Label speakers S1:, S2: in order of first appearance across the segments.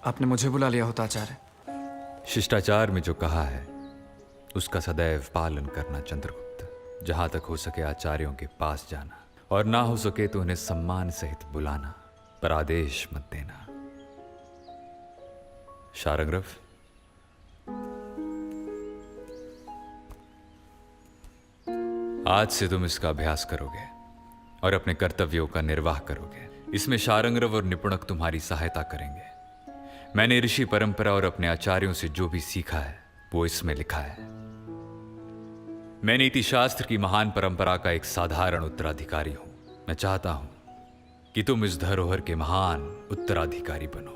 S1: आपने मुझे बुला लिया होता आचार्य।
S2: शिष्टाचार में जो कहा है उसका सदैव पालन करना चंद्रगुप्त। जहां तक हो सके आचार्यों के पास जाना, और ना हो सके तो उन्हें सम्मान सहित बुलाना, पर आदेश मत देना। शारंग्रव, आज से तुम इसका अभ्यास करोगे और अपने कर्तव्यों का निर्वाह करोगे। इसमें शारंग्रव और निपुणक तुम्हारी सहायता करेंगे। मैंने ऋषि परंपरा और अपने आचार्यों से जो भी सीखा है वो इसमें लिखा है। मैं नीति शास्त्र की महान परंपरा का एक साधारण उत्तराधिकारी हूं। मैं चाहता हूं कि तुम इस धरोहर के महान उत्तराधिकारी बनो।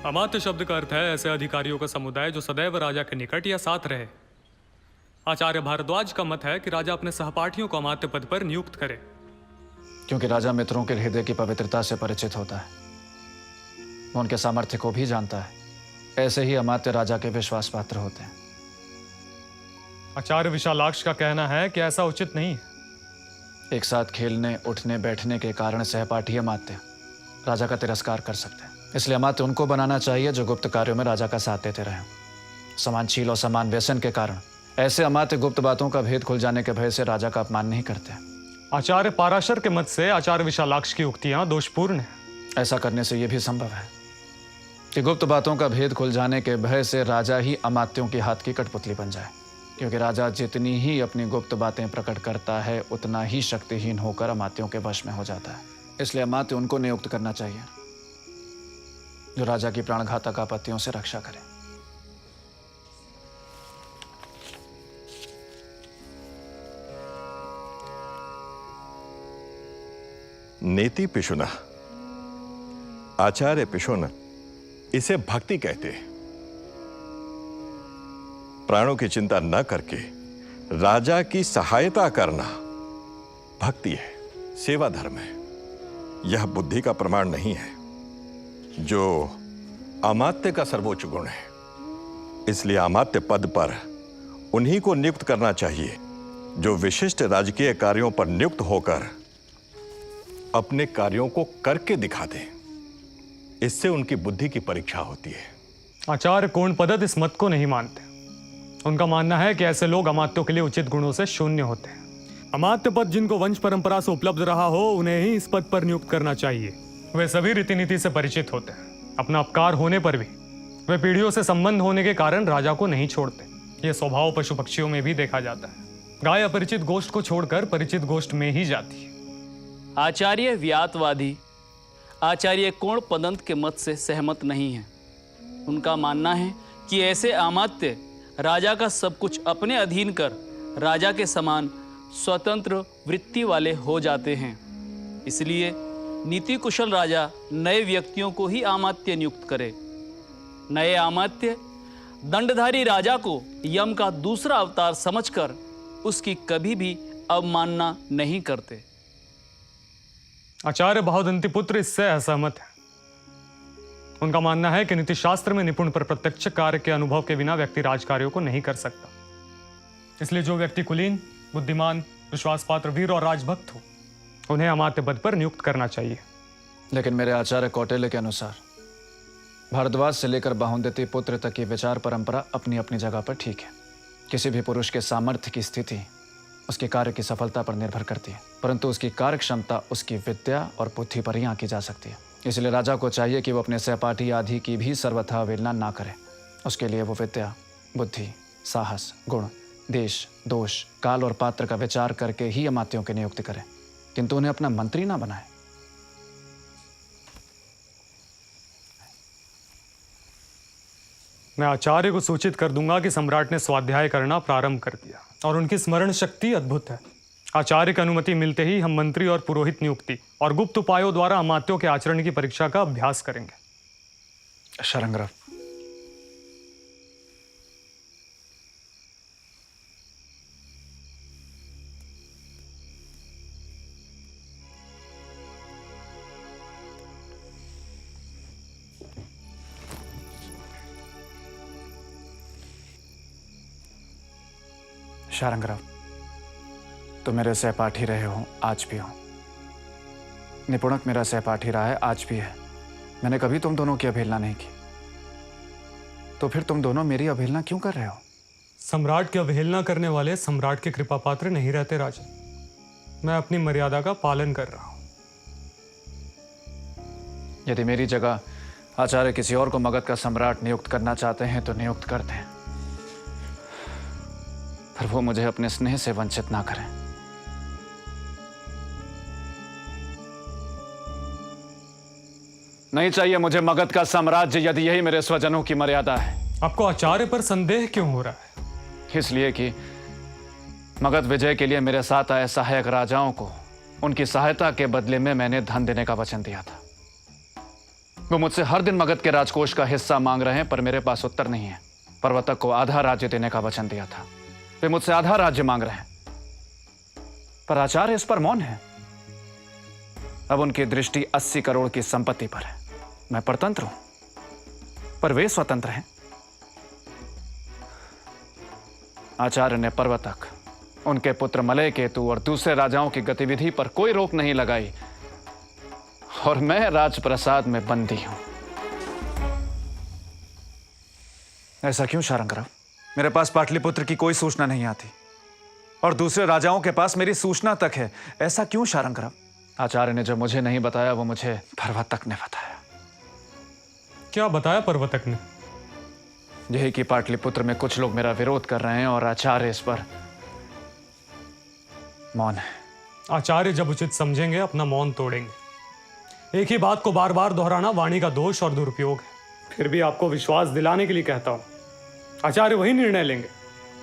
S3: अमात्य शब्द का अर्थ है ऐसे अधिकारियों का समुदाय जो सदैव राजा के निकट या साथ रहे। आचार्य भारद्वाज का मत है कि राजा अपने सहपाठियों को अमात्य पद पर नियुक्त करे,
S1: क्योंकि राजा मित्रों के हृदय की पवित्रता से परिचित होता है, वो उनके सामर्थ्य को भी जानता है। ऐसे ही अमात्य राजा के विश्वास पात्र होते हैं।
S3: आचार्य विशालाक्ष का कहना है कि ऐसा उचित नहीं है।
S1: एक साथ खेलने उठने बैठने के कारण सहपाठी अमात्य राजा का तिरस्कार कर सकते हैं। इसलिए अमात्य उनको बनाना चाहिए जो गुप्त कार्यों में राजा का साथ देते रहे। समानशील और समान व्यसन के कारण ऐसे अमात्य गुप्त बातों का भेद खुल जाने के भय से राजा का अपमान नहीं करते।
S3: आचार्य पाराशर के मत से आचार्य विशालाक्ष की उक्तियां दोषपूर्ण हैं।
S1: ऐसा करने से यह भी संभव है कि गुप्त बातों का भेद खुल जाने के भय से राजा ही अमात्यों के हाथ की कठपुतली बन जाए, क्योंकि राजा जितनी ही अपनी गुप्त बातें प्रकट करता है उतना ही शक्तिहीन होकर अमात्यों के वश में हो जाता है। इसलिए अमात्य उनको नियुक्त करना चाहिए जो राजा की प्राणघातक आपत्तियों से रक्षा करे।
S4: नेति पिशुना, आचार्य पिशुन, इसे भक्ति कहते हैं। प्राणों की चिंता न करके राजा की सहायता करना भक्ति है, सेवा धर्म है। यह बुद्धि का प्रमाण नहीं है जो अमात्य का सर्वोच्च गुण है। इसलिए अमात्य पद पर उन्हीं को नियुक्त करना चाहिए जो विशिष्ट राजकीय कार्यों पर नियुक्त होकर अपने कार्यों को करके दिखा दें। इससे उनकी बुद्धि की परीक्षा होती है।
S3: आचार्य कोणपदत इस मत को नहीं मानते। उनका मानना है कि ऐसे लोग अमात्यों के लिए उचित गुणों से शून्य होते हैं। अमात्य पद जिनको वंश परंपरा से उपलब्ध रहा हो उन्हें ही इस पद पर नियुक्त करना चाहिए। वे सभी रीति नीति से परिचित होते हैं। अपना अपकार होने पर भी वे पीढ़ियों से संबंध होने के कारण राजा को नहीं छोड़ते। यह स्वभाव पशु पक्षियों में भी देखा जाता है। गाय अपरिचित गोष्ठ को छोड़कर परिचित गोष्ठ में ही जाती है।
S5: आचार्य व्यातवादी आचार्य कोणपदंत के मत से सहमत नहीं है। उनका मानना है कि ऐसे अमात्य राजा का सब कुछ अपने अधीन कर राजा के समान स्वतंत्र वृत्ति वाले हो जाते हैं। इसलिए नीति कुशल राजा नए व्यक्तियों को ही अमात्य नियुक्त करे। नए अमात्य दंडधारी राजा को यम का दूसरा अवतार समझकर उसकी कभी भी अवमानना नहीं करते।
S3: आचार्य बहुदंती पुत्र इससे असहमत है। उनका मानना है कि नीति शास्त्र में निपुण पर प्रत्यक्ष कार्य के अनुभव के बिना व्यक्ति राजकार्यों को नहीं कर सकता। इसलिए जो व्यक्ति कुलीन, बुद्धिमान, विश्वासपात्र, वीर और राजभक्त हो, उन्हें अमात्य पद पर नियुक्त करना चाहिए।
S1: लेकिन मेरे आचार्य कौटिल्य के अनुसार भारद्वाज से लेकर बहुदंती पुत्र तक की विचार परंपरा अपनी अपनी जगह पर ठीक है। किसी भी पुरुष के सामर्थ्य की स्थिति उसके कार्य की सफलता पर निर्भर करती है, परंतु उसकी कार्य क्षमता उसकी विद्या और बुद्धि पर ही आंकी जा सकती है। इसलिए राजा को चाहिए कि वो अपने सहपाठी आदि की भी सर्वथा अवहेलना ना करे। उसके लिए वो विद्या, बुद्धि, साहस, गुण, देश, दोष, काल और पात्र का विचार करके ही अमात्यों की नियुक्ति करे, किंतु उन्हें अपना मंत्री ना बनाए।
S3: मैं आचार्य को सूचित कर दूंगा कि सम्राट ने स्वाध्याय करना प्रारंभ कर दिया और उनकी स्मरण शक्ति अद्भुत है। आचार्य की अनुमति मिलते ही हम मंत्री और पुरोहित नियुक्ति और गुप्त उपायों द्वारा अमात्यों के आचरण की परीक्षा का अभ्यास करेंगे।
S1: शरंग्रव, शारंगराव, तो मेरे सहपाठी रहे हो, आज भी हो। निपुणक मेरा सहपाठी रहा है, आज भी है। मैंने कभी तुम दोनों की अवहेलना नहीं की, तो फिर तुम दोनों मेरी अवहेलना क्यों कर रहे हो?
S3: सम्राट की अवहेलना करने वाले सम्राट के कृपा पात्र नहीं रहते राजा। मैं अपनी मर्यादा का पालन कर रहा हूं।
S1: यदि मेरी जगह आचार्य किसी और को मगध का सम्राट नियुक्त करना चाहते हैं तो नियुक्त करते हैं, पर वो मुझे अपने स्नेह से वंचित ना करें। नहीं चाहिए मुझे मगध का साम्राज्य, यदि यही मेरे स्वजनों की मर्यादा है।
S3: आपको आचार्य पर संदेह क्यों हो रहा है?
S1: इसलिए कि मगध विजय के लिए मेरे साथ आए सहायक राजाओं को उनकी सहायता के बदले में मैंने धन देने का वचन दिया था। वो मुझसे हर दिन मगध के राजकोष का हिस्सा मांग रहे हैं, पर मेरे पास उत्तर नहीं है। पर्वतक को आधा राज्य देने का वचन दिया था, वे मुझसे आधा राज्य मांग रहे हैं, पर आचार्य इस पर मौन है। अब उनकी दृष्टि 80 करोड़ की संपत्ति पर है। मैं परतंत्र हूं, पर वे स्वतंत्र हैं। आचार्य ने पर्वतक, उनके पुत्र मलय केतु और दूसरे राजाओं की गतिविधि पर कोई रोक नहीं लगाई, और मैं राजप्रसाद में बंदी हूं। ऐसा क्यों शारंगराव? मेरे पास पाटलिपुत्र की कोई सूचना नहीं आती और दूसरे राजाओं के पास मेरी सूचना तक है। ऐसा क्यों शारंगराव? आचार्य ने जो मुझे नहीं बताया वो मुझे पर्वतक ने बताया।
S3: क्या बताया पर्वतक ने?
S1: यही कि पाटलिपुत्र में कुछ लोग मेरा विरोध कर रहे हैं और आचार्य इस पर मौन है।
S3: आचार्य जब उचित समझेंगे अपना मौन तोड़ेंगे। एक ही बात को बार बार दोहराना वाणी का दोष और दुरुपयोग है। फिर भी आपको विश्वास दिलाने के लिए कहता हूं, आचार्य वही निर्णय लेंगे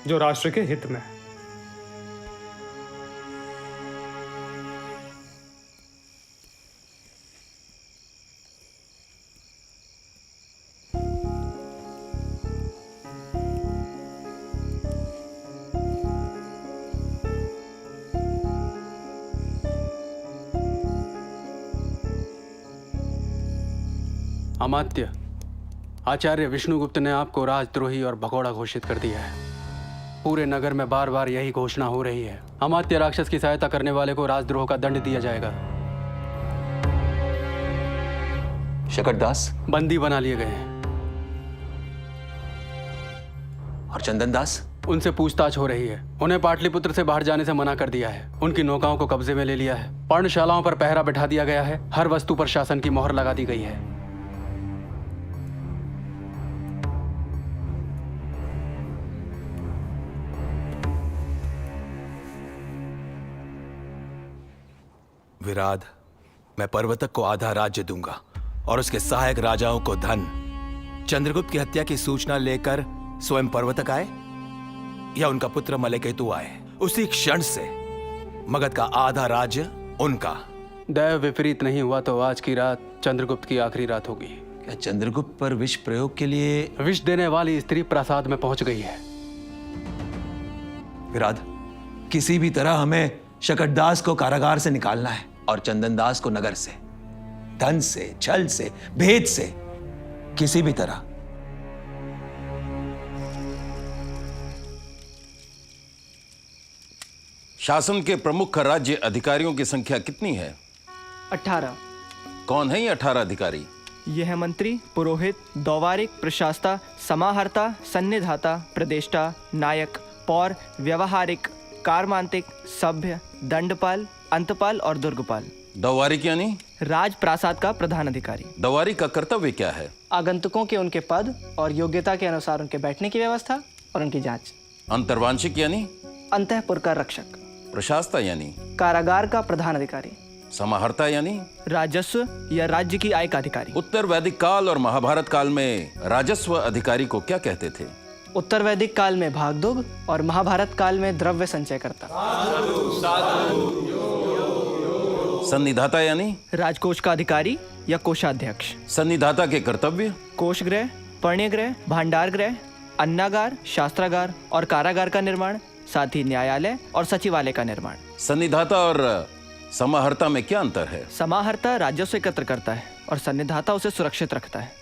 S3: जो राष्ट्र के हित में है।
S6: अमात्य, आचार्य विष्णुगुप्त ने आपको राजद्रोही और भगोड़ा घोषित कर दिया है। पूरे नगर में बार बार यही घोषणा हो रही है। अमात्य राक्षस की सहायता करने वाले को राजद्रोह का दंड दिया जाएगा।
S7: शकटदास
S6: बंदी बना लिए गए हैं
S7: और चंदनदास,
S6: उनसे पूछताछ हो रही है। उन्हें पाटलिपुत्र से बाहर जाने से मना कर दिया है। उनकी नौकाओं को कब्जे में ले लिया है। पर्णशालाओं पर पहरा बैठा दिया गया है। हर वस्तु पर शासन की मोहर लगा दी गई है।
S7: विराध, मैं पर्वतक को आधा राज्य दूंगा और उसके सहायक राजाओं को धन। चंद्रगुप्त की हत्या की सूचना लेकर स्वयं पर्वतक आए या उनका पुत्र मलयकेतु आए, उसी क्षण से मगध का आधा राज्य उनका।
S6: दैव विपरीत नहीं हुआ तो आज की रात चंद्रगुप्त की आखिरी रात होगी,
S7: क्या चंद्रगुप्त पर विष प्रयोग के लिए?
S6: विष देने वाली स्त्री प्रासाद में पहुंच गई है।
S7: विराट, किसी भी तरह हमें शकटदास को कारागार से निकालना है और चंदनदास को नगर से, धन से, छल से, भेद से, किसी भी तरह।
S8: शासन के प्रमुख राज्य अधिकारियों की संख्या कितनी है?
S9: 18।
S8: कौन है ये 18 अधिकारी?
S9: यह है मंत्री, पुरोहित, दौवारिक, प्रशास्ता, समाहर्ता, सन्निधाता, प्रदेष्टा, नायक, पौर, व्यवहारिक, कार्मांतिक, सभ्य, दंडपाल, अंतपाल और दुर्गपाल।
S8: दौवारिक यानी?
S9: राज प्रासाद का प्रधान अधिकारी।
S8: दौवारिक का कर्तव्य क्या है?
S9: आगंतुकों के उनके पद और योग्यता के अनुसार उनके बैठने की व्यवस्था और उनकी जांच।
S8: अंतर्वांशिक यानी?
S9: अंतःपुर का रक्षक।
S8: प्रशास्ता यानी?
S9: कारागार का प्रधान अधिकारी।
S8: समाहर्ता यानी?
S9: राजस्व या राज्य की आय का अधिकारी।
S8: उत्तर वैदिक काल और महाभारत काल में राजस्व अधिकारी को क्या कहते थे?
S9: उत्तर वैदिक काल में भागदुग और महाभारत काल में द्रव्य संचय करता।
S8: सन्निधाता यानी?
S9: राजकोष का अधिकारी या कोषाध्यक्ष।
S8: सन्निधाता के कर्तव्य?
S9: कोषगृह, पर्ण्यगृह, भांडारगृह, अन्नागार, शास्त्रागार और कारागार का निर्माण, साथ ही न्यायालय और सचिवालय का निर्माण।
S8: सन्निधाता और समाहर्ता में क्या अंतर है?
S9: समाहर्ता राजस्व एकत्र करता है और सन्निधाता उसे सुरक्षित रखता है।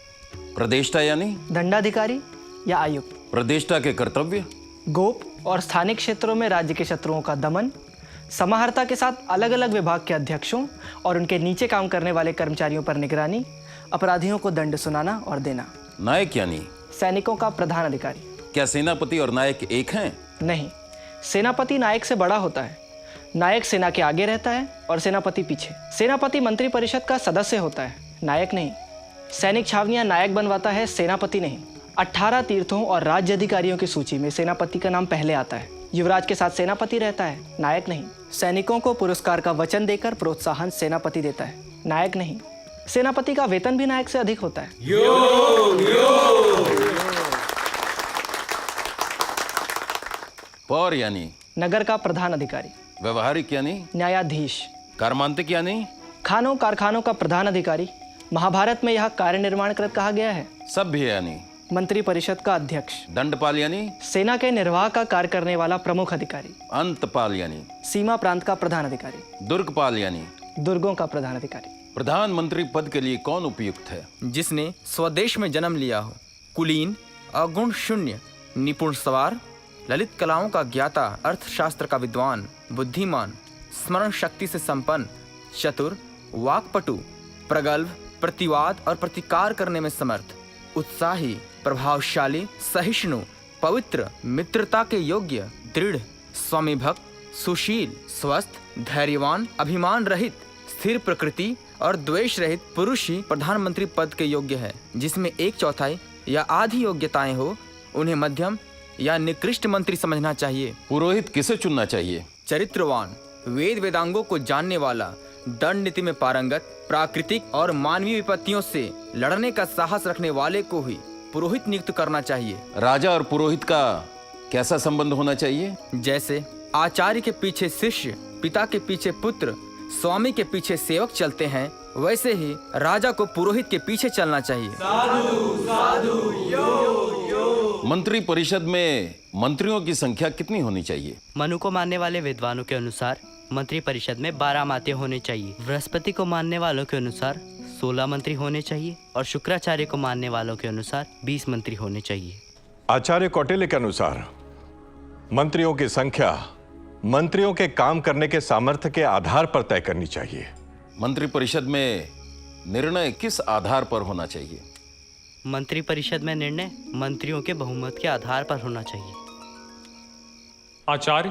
S8: प्रदेष्टा यानी?
S9: दंडाधिकारी या आयुक्त।
S8: प्रदेष्टा के कर्तव्य?
S9: गोप और स्थानिक क्षेत्रों में राज्य के शत्रुओं का दमन। समाहर्ता के साथ अलग अलग विभाग के अध्यक्षों और उनके नीचे काम करने वाले कर्मचारियों पर निगरानी, अपराधियों को दंड सुनाना और देना।
S8: नायक यानी?
S9: सैनिकों का प्रधान अधिकारी।
S8: क्या सेनापति और नायक एक हैं?
S9: नहीं, सेनापति नायक से बड़ा होता है। नायक सेना के आगे रहता है और सेनापति पीछे। सेनापति मंत्री परिषद का सदस्य होता है, नायक नहीं। सैनिक छावनियां नायक बनवाता है, सेनापति नहीं। 18 तीर्थों और राज्य अधिकारियों की सूची में सेनापति का नाम पहले आता है। युवराज के साथ सेनापति रहता है, नायक नहीं। सैनिकों को पुरस्कार का वचन देकर प्रोत्साहन सेनापति देता है, नायक नहीं। सेनापति का वेतन भी नायक से अधिक होता है।
S8: पौर यानी?
S9: नगर का प्रधान अधिकारी।
S8: व्यवहारिक यानी?
S9: न्यायाधीश।
S8: कार्मांतिक यानी?
S9: खानों कारखानों का प्रधान अधिकारी। महाभारत में यह कार्य निर्माण कृत कहा गया है।
S8: सभ्य यानी?
S9: मंत्री परिषद का अध्यक्ष।
S8: दंडपाल यानी?
S9: सेना के निर्वाह का कार्य करने वाला प्रमुख अधिकारी।
S8: अंतपाल यानी?
S9: सीमा प्रांत का प्रधान अधिकारी।
S8: दुर्गपाल यानी?
S9: दुर्गों का प्रधान अधिकारी।
S8: प्रधानमंत्री पद के लिए कौन उपयुक्त है?
S10: जिसने स्वदेश में जन्म लिया हो, कुलीन, अगुण शून्य, निपुण सवार, ललित कलाओं का ज्ञाता, अर्थशास्त्र का विद्वान, बुद्धिमान, स्मरण शक्ति से संपन्न, चतुर, वाक्पटु, प्रगल्भ, प्रतिवाद और प्रतिकार करने में समर्थ, उत्साही, प्रभावशाली, सहिष्णु, पवित्र, मित्रता के योग्य, दृढ़, स्वामी भक्त, सुशील, स्वस्थ, धैर्यवान, अभिमान रहित, स्थिर प्रकृति और द्वेष रहित पुरुष ही प्रधानमंत्री पद के योग्य है। जिसमें 1/4 या आधी योग्यताएं हो, उन्हें मध्यम या निकृष्ट मंत्री समझना चाहिए।
S8: पुरोहित किसे चुनना चाहिए?
S10: चरित्रवान, वेद वेदांगों को जानने वाला, दंड नीति में पारंगत, प्राकृतिक और मानवीय विपत्तियों से लड़ने का साहस रखने वाले को ही पुरोहित नियुक्त करना चाहिए।
S8: राजा और पुरोहित का कैसा संबंध होना चाहिए?
S10: जैसे आचार्य के पीछे शिष्य, पिता के पीछे पुत्र, स्वामी के पीछे सेवक चलते हैं, वैसे ही राजा को पुरोहित के पीछे चलना चाहिए।
S7: साधु साधु यो।
S8: मंत्री परिषद में मंत्रियों की संख्या कितनी होनी चाहिए?
S11: मनु को मानने वाले विद्वानों के अनुसार मंत्री परिषद में 12 माते होने चाहिए। बृहस्पति को मानने वालों के अनुसार 16 मंत्री होने चाहिए और शुक्राचार्य को मानने वालों के अनुसार 20 मंत्री होने चाहिए।
S4: आचार्य कौटिल्य के अनुसार मंत्रियों की संख्या मंत्रियों के काम करने के सामर्थ्य के आधार पर तय करनी चाहिए।
S8: मंत्री परिषद में निर्णय किस आधार पर होना चाहिए?
S11: मंत्री परिषद में निर्णय मंत्रियों के बहुमत के आधार पर होना चाहिए।
S3: आचार्य,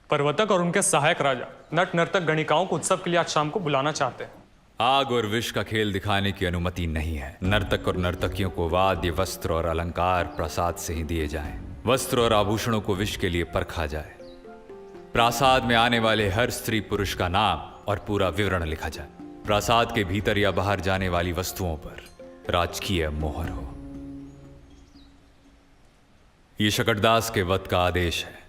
S3: पर्वतक और उनके सहायक राजा नट नर्तक गणिकाओं को उत्सव के लिए आज शाम को बुलाना चाहते हैं।
S2: आग और विष का खेल दिखाने की अनुमति नहीं है। नर्तक और नर्तकियों को वाद्य, वस्त्र और अलंकार प्रसाद से ही दिए जाएं। वस्त्र और आभूषणों को विष के लिए परखा जाए। प्रासाद में आने वाले हर स्त्री पुरुष का नाम और पूरा विवरण लिखा जाए। प्रासाद के भीतर या बाहर जाने वाली वस्तुओं पर राजकीय मोहर हो। यह शकटदास के वध का आदेश है।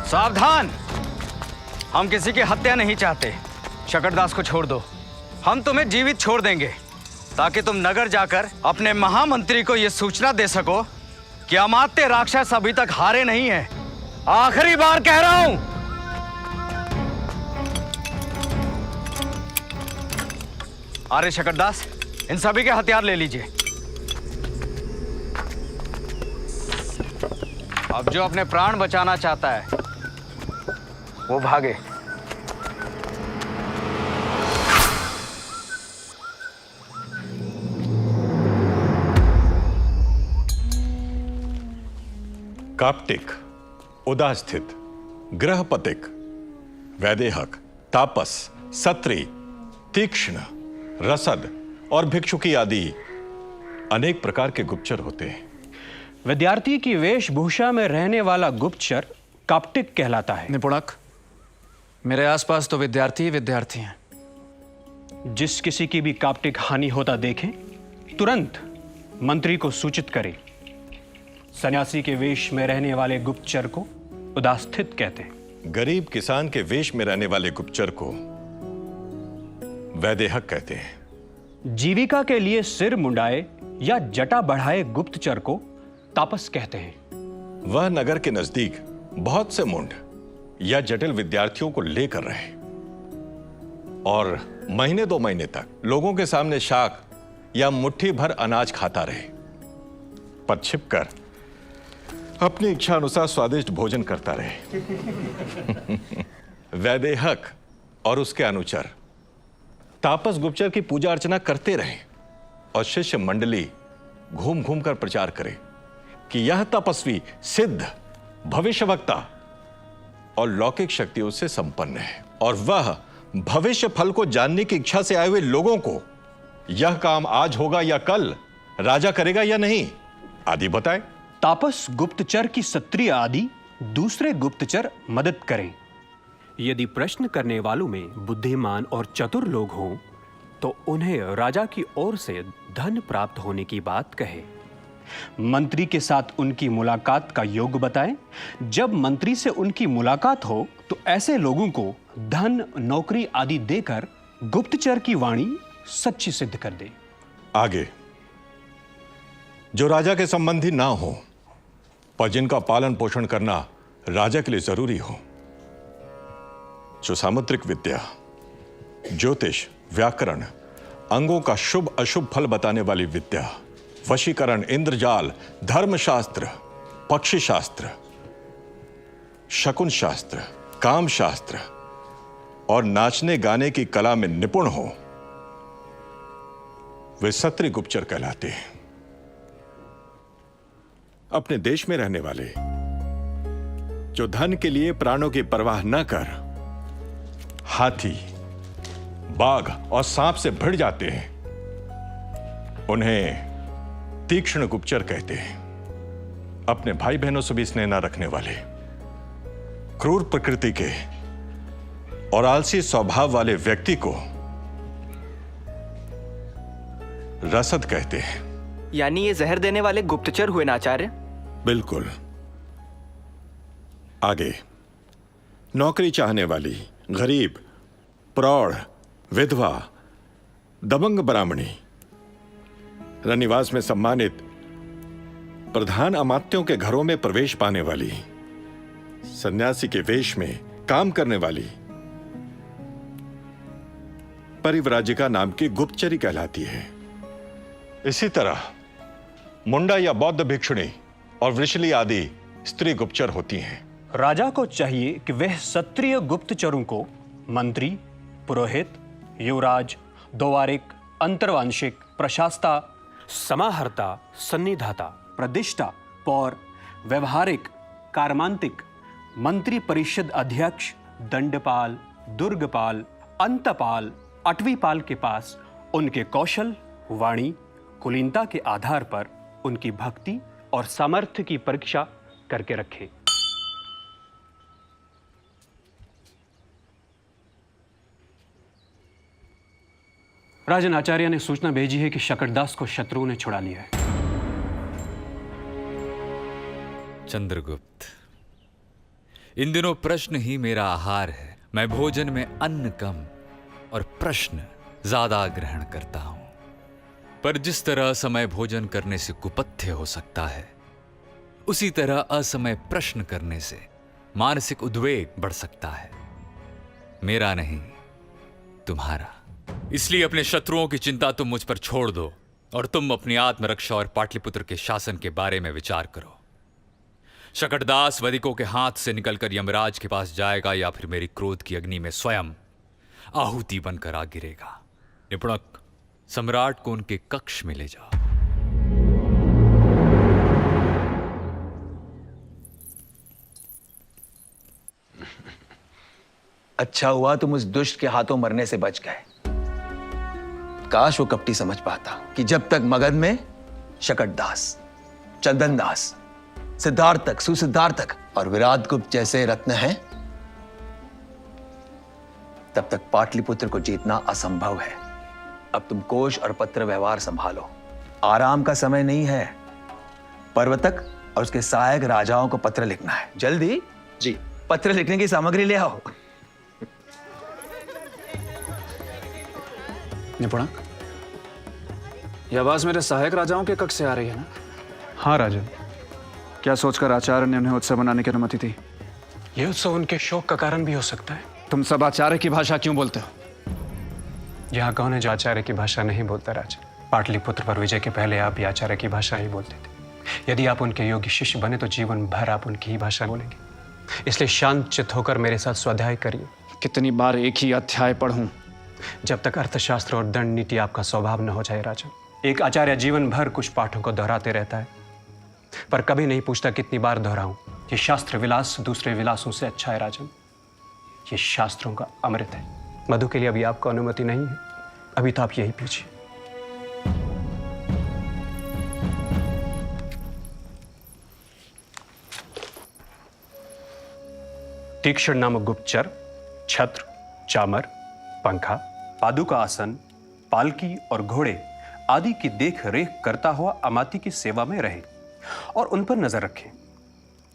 S12: सावधान, हम किसी की हत्या नहीं चाहते। शकरदास को छोड़ दो, हम तुम्हें जीवित छोड़ देंगे ताकि तुम नगर जाकर अपने महामंत्री को यह सूचना दे सको कि अमात्य राक्षस अभी तक हारे नहीं है। आखिरी बार कह रहा हूं। अरे शकरदास, इन सभी के हथियार ले लीजिए। अब जो अपने प्राण बचाना चाहता है वो भागे।
S4: काप्टिक, उदास्थित, ग्रहपतिक, वैदेहक, तापस, सत्री, तीक्ष्ण, रसद और भिक्षुकी आदि अनेक प्रकार के गुप्तचर होते हैं।
S6: विद्यार्थी की वेशभूषा में रहने वाला गुप्तचर काप्टिक कहलाता है।
S1: निपुणक, मेरे आसपास तो विद्यार्थी ही विद्यार्थी हैं।
S6: जिस किसी की भी काप्टिक हानि होता देखें, तुरंत मंत्री को सूचित करें। सन्यासी के वेश में रहने वाले गुप्तचर को उदास्थित कहते हैं।
S4: गरीब किसान के वेश में रहने वाले गुप्तचर को वैदेहक कहते हैं।
S6: जीविका के लिए सिर मुंडाए या जटा बढ़ाए गुप्तचर को तापस कहते हैं।
S4: वह नगर के नजदीक बहुत से मुंड या जटिल विद्यार्थियों को लेकर रहे और महीने 2 महीने तक लोगों के सामने शाक या मुट्ठी भर अनाज खाता रहे, पर छिपकर अपनी इच्छा अनुसार स्वादिष्ट भोजन करता रहे। वैदेहक और उसके अनुचर तापस गुप्तचर की पूजा अर्चना करते रहे और शिष्य मंडली घूम घूम कर प्रचार करे कि यह तपस्वी सिद्ध, भविष्यवक्ता और लौकिक शक्तियों से संपन्न है और वह भविष्य फल को जानने की इच्छा से आए हुए लोगों को यह काम आज होगा या कल राजा करेगा या नहीं आदि बताए।
S6: तापस गुप्तचर की सत्रिय आदि दूसरे गुप्तचर मदद करें। यदि प्रश्न करने वालों में बुद्धिमान और चतुर लोग हों तो उन्हें राजा की ओर से धन प्राप्त होने की बात कहे। मंत्री के साथ उनकी मुलाकात का योग बताएं। जब मंत्री से उनकी मुलाकात हो तो ऐसे लोगों को धन, नौकरी आदि देकर गुप्तचर की वाणी सच्ची सिद्ध कर दे।
S4: आगे, जो राजा के संबंधी ना हो पर जिनका पालन पोषण करना राजा के लिए जरूरी हो, जो सामुद्रिक विद्या, ज्योतिष, व्याकरण, अंगों का शुभ अशुभ फल बताने वाली विद्या, वशीकरण, इंद्रजाल, धर्मशास्त्र, पक्षी शास्त्र, शकुन शास्त्र, काम शास्त्र और नाचने गाने की कला में निपुण हो, वे सत्री गुप्तचर कहलाते हैं। अपने देश में रहने वाले जो धन के लिए प्राणों की परवाह न कर हाथी, बाघ और सांप से भिड़ जाते हैं, उन्हें तीक्ष्ण गुप्तचर कहते हैं। अपने भाई बहनों से भी स्नेह न रखने वाले, क्रूर प्रकृति के और आलसी स्वभाव वाले व्यक्ति को रसद कहते हैं।
S10: यानी ये जहर देने वाले गुप्तचर हुए ना आचार्य?
S4: बिल्कुल। आगे, नौकरी चाहने वाली, गरीब, प्रौढ़, विधवा, दबंग ब्राह्मणी, रनिवास में सम्मानित प्रधान अमात्यों के घरों में प्रवेश पाने वाली, सन्यासी के वेश में काम करने वाली परिव्राजिका नाम की गुप्तचरी कहलाती है। इसी तरह मुंडा या बौद्ध भिक्षुणी और वृषली आदि स्त्री गुप्तचर होती हैं।
S6: राजा को चाहिए कि वह क्षत्रिय गुप्तचरों को मंत्री, पुरोहित, युवराज, द्वारिक, अंतर्वांशिक, प्रशास्ता, समाहर्ता, सन्निधाता, प्रतिष्ठा, पौर, व्यवहारिक, कार्मांतिक, मंत्री परिषद अध्यक्ष, दंडपाल, दुर्गपाल, अंतपाल, अटवीपाल के पास उनके कौशल, वाणी, कुलीनता के आधार पर उनकी भक्ति और सामर्थ्य की परीक्षा करके रखे। राजन आचार्य ने सूचना भेजी है कि शकरदास को शत्रुओं ने छुड़ा लिया है।
S2: चंद्रगुप्त, इन दिनों प्रश्न ही मेरा आहार है। मैं भोजन में अन्न कम और प्रश्न ज्यादा ग्रहण करता हूं। पर जिस तरह असमय भोजन करने से कुपथ्य हो सकता है, उसी तरह असमय प्रश्न करने से मानसिक उद्वेग बढ़ सकता है। मेरा नहीं, तुम्हारा। इसलिए अपने शत्रुओं की चिंता तुम मुझ पर छोड़ दो और तुम अपनी आत्मरक्षा और पाटलिपुत्र के शासन के बारे में विचार करो। शकटदास वधिकों के हाथ से निकलकर यमराज के पास जाएगा या फिर मेरी क्रोध की अग्नि में स्वयं आहुति बनकर आ गिरेगा। निपुणक, सम्राट को उनके कक्ष में ले जाओ।
S7: अच्छा हुआ तुम उस दुष्ट के हाथों मरने से बच गए। काश वो कपटी समझ पाता कि जब तक मगध में शकटदास, चंदनदास, सिद्धार्थक, सुसिद्धार्थक और विराट गुप्त जैसे रत्न हैं, तब तक पाटलिपुत्र को जीतना असंभव है। अब तुम कोश और पत्र व्यवहार संभालो। आराम का समय नहीं है। पर्वतक और उसके सहायक राजाओं को पत्र लिखना है। जल्दी जी पत्र लिखने की सामग्री ले आओ।
S1: निपुणक, यह आवाज मेरे सहायक राजाओं के कक्ष से आ रही है ना?
S3: हाँ राजा।
S1: क्या सोचकर आचार्य ने उन्हें उत्सव बनाने की अनुमति दी?
S3: यह उत्सव उनके शोक का कारण भी हो सकता है।
S1: तुम सब आचार्य की भाषा क्यों बोलते हो?
S3: यहाँ कौन है जो आचार्य की भाषा नहीं बोलता राजा? पाटलिपुत्र पर विजय के पहले आप भी आचार्य की भाषा ही बोलते थे। यदि आप उनके योग्य शिष्य बने तो जीवन भर आप उनकी ही भाषा बोलेंगे। इसलिए शांत चित्त होकर मेरे साथ स्वाध्याय करिए।
S1: कितनी बार एक ही अध्याय पढ़ूं?
S3: जब तक अर्थशास्त्र और दंड नीति आपका स्वभाव न हो जाए राजा। एक आचार्य जीवन भर कुछ पाठों को दोहराते रहता है, पर कभी नहीं पूछता कितनी बार दोहराऊं। ये शास्त्र विलास दूसरे विलासों से अच्छा है राजन। ये शास्त्रों का अमृत है। मधु के लिए अभी आपको अनुमति नहीं है, अभी तो आप यही पीछिए। तीक्ष्ण नामक गुप्तचर छत्र, चामर, पंखा, पादुका आसन, पालकी और घोड़े आदि की देख रेख करता हुआ अमात्य की सेवा में रहे और उन पर नजर रखें।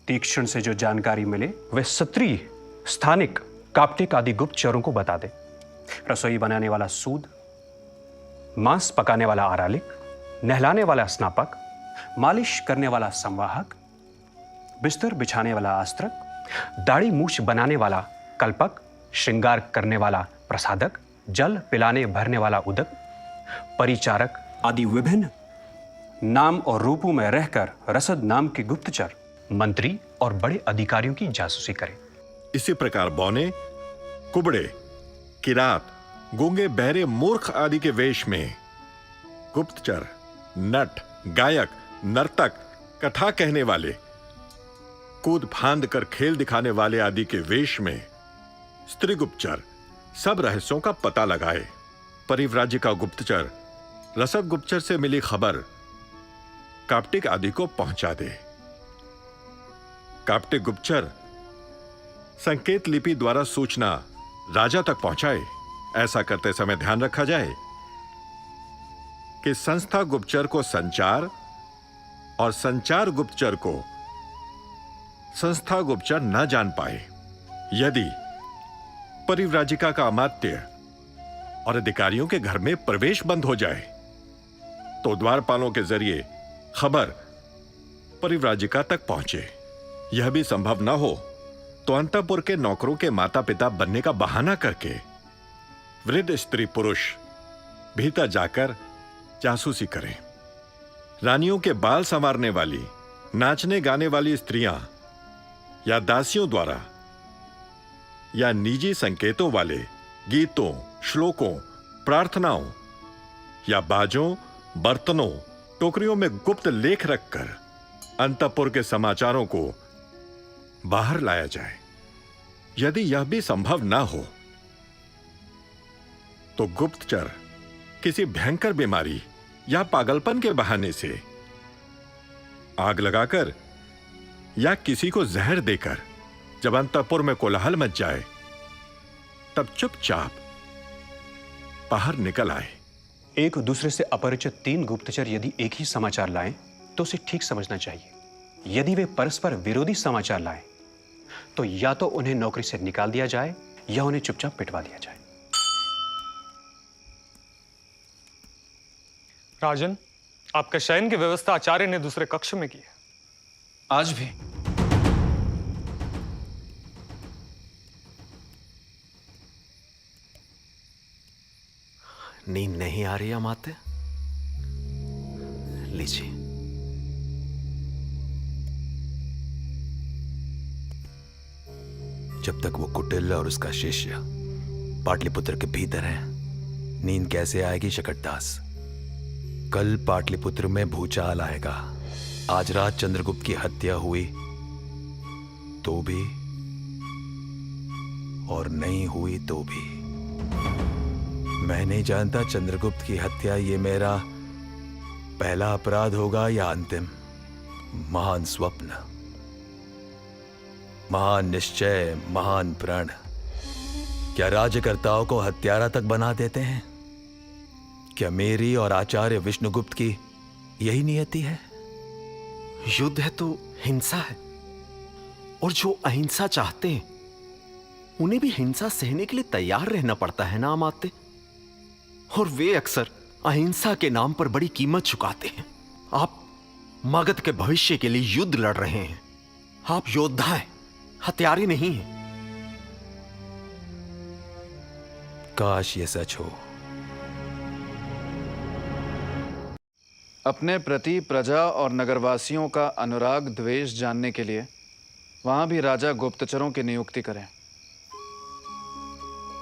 S3: तीक्ष्ण से जो जानकारी मिले वे सत्रीय, स्थानिक, काप्टिक आदि गुप्तचरों को बता दे। रसोई बनाने वाला सूद, मांस पकाने वाला आरालिक, नहलाने वाला स्नापक, मालिश करने वाला संवाहक, बिस्तर बिछाने वाला आस्त्रक, दाढ़ी मूछ बनाने वाला कल्पक, श्रृंगार करने वाला प्रसादक, जल पिलाने भरने वाला उदक, परिचारक आदि विभिन्न नाम और रूपों में रहकर रसद नाम के गुप्तचर मंत्री और बड़े अधिकारियों की जासूसी करें।
S4: इसी प्रकार बौने, कुबड़े, किरात, गूंगे, बहरे, मूर्ख आदि के वेश में गुप्तचर, नट, गायक, नर्तक, कथा कहने वाले, कूद फांद कर खेल दिखाने वाले आदि के वेश में स्त्री गुप्तचर सब रहस्यों का पता लगाए। परिव्राज्य का गुप्तचर रसद गुप्तचर से मिली खबर काप्टिक आदि को पहुंचा दे। काप्टिक गुप्तचर संकेत लिपि द्वारा सूचना राजा तक पहुंचाए। ऐसा करते समय ध्यान रखा जाए कि संस्था गुप्तचर को संचार और संचार गुप्तचर को संस्था गुप्तचर न जान पाए। यदि परिव्राजिका का अमात्य और अधिकारियों के घर में प्रवेश बंद हो जाए तो द्वारपालों के जरिए खबर परिव्राजिका तक पहुंचे। यह भी संभव न हो तो अंतःपुर के नौकरों के माता पिता बनने का बहाना करके वृद्ध स्त्री पुरुष भीतर जाकर जासूसी करें। रानियों के बाल संवारने वाली, नाचने गाने वाली स्त्रियां या दासियों द्वारा या निजी संकेतों वाले गीतों, श्लोकों, प्रार्थनाओं या बाजों, बर्तनों, टोकरियों में गुप्त लेख रखकर अंतःपुर के समाचारों को बाहर लाया जाए। यदि यह भी संभव ना हो तो गुप्तचर किसी भयंकर बीमारी या पागलपन के बहाने से आग लगाकर या किसी को जहर देकर जब अंतःपुर में कोलाहल मच जाए तब चुपचाप बाहर निकल आए।
S3: एक दूसरे से अपरिचित तीन गुप्तचर यदि एक ही समाचार लाएं तो उसे ठीक समझना चाहिए। यदि वे परस्पर विरोधी समाचार लाएं
S13: तो या तो उन्हें नौकरी से निकाल दिया जाए या उन्हें चुपचाप पिटवा दिया जाए।
S3: राजन, आपका शयन की व्यवस्था आचार्य ने दूसरे कक्ष में की है।
S1: आज भी?
S7: नींद नहीं आ रही अमात्य? लीजिए। जब तक वो कुटिल और उसका शिष्य पाटलिपुत्र के भीतर है, नींद कैसे आएगी शकटदास? कल पाटलिपुत्र में भूचाल आएगा। आज रात चंद्रगुप्त की हत्या हुई तो भी और नहीं हुई तो भी। मैं नहीं जानता चंद्रगुप्त की हत्या ये मेरा पहला अपराध होगा या अंतिम। महान स्वप्न, महान निश्चय, महान प्रण क्या राज्यकर्ताओं को हत्यारा तक बना देते हैं? क्या मेरी और आचार्य विष्णुगुप्त की यही नियति है?
S13: युद्ध है तो हिंसा है, और जो अहिंसा चाहते हैं उन्हें भी हिंसा सहने के लिए तैयार रहना पड़ता है ना अमात्य। और वे अक्सर अहिंसा के नाम पर बड़ी कीमत चुकाते हैं। आप मगध के भविष्य के लिए युद्ध लड़ रहे हैं। आप योद्धा हैं, हत्यारे नहीं हैं।
S7: काश ये सच हो।
S1: अपने प्रति प्रजा और नगरवासियों का अनुराग द्वेष जानने के लिए वहां भी राजा गुप्तचरों की नियुक्ति करें।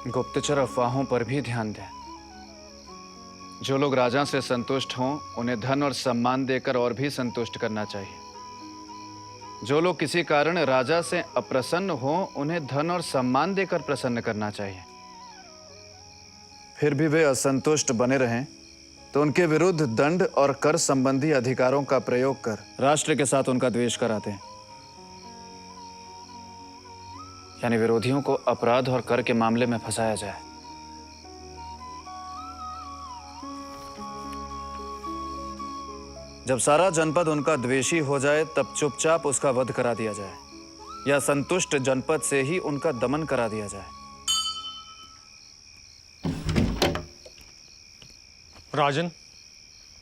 S1: गुप्तचर अफवाहों पर भी ध्यान दें। जो लोग राजा से संतुष्ट हों उन्हें धन और सम्मान देकर और भी संतुष्ट करना चाहिए। जो लोग किसी कारण राजा से अप्रसन्न हों उन्हें धन और सम्मान देकर प्रसन्न करना चाहिए। फिर भी वे असंतुष्ट बने रहें तो उनके विरुद्ध दंड और कर संबंधी अधिकारों का प्रयोग कर राष्ट्र के साथ उनका द्वेष कराते हैं। यानी विरोधियों को अपराध और कर के मामले में फंसाया जाए। जब सारा जनपद उनका द्वेषी हो जाए तब चुपचाप उसका वध करा दिया जाए, या संतुष्ट जनपद से ही उनका दमन करा दिया जाए।
S3: राजन,